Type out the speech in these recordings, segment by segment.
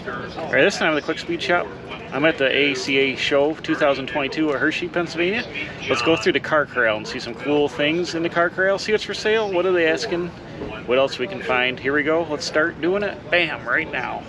All right, this time at the Quick Speed Shop, I'm at the AACA show 2022 at Hershey, Pennsylvania. Let's go through the Car Corral and see some cool things in the Car Corral. See what's for sale, what are they asking, what else we can find. Here we go, let's start doing it. Bam, right now.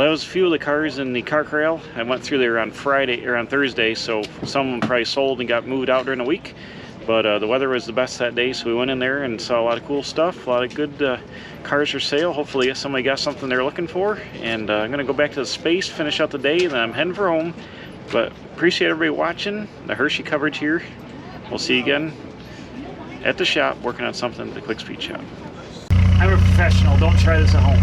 That was a few of the cars in the car corral. I went through there on Friday or on Thursday, so some of them probably sold and got moved out during the week. But the weather was the best that day, so we went in there and saw a lot of cool stuff, a lot of good cars for sale. Hopefully somebody got something they're looking for. And I'm gonna go back to the space, finish out the day, and then I'm heading for home. But appreciate everybody watching the Hershey coverage here. We'll see you again at the shop, working on something at the Quick Speed shop. I'm a professional, don't try this at home.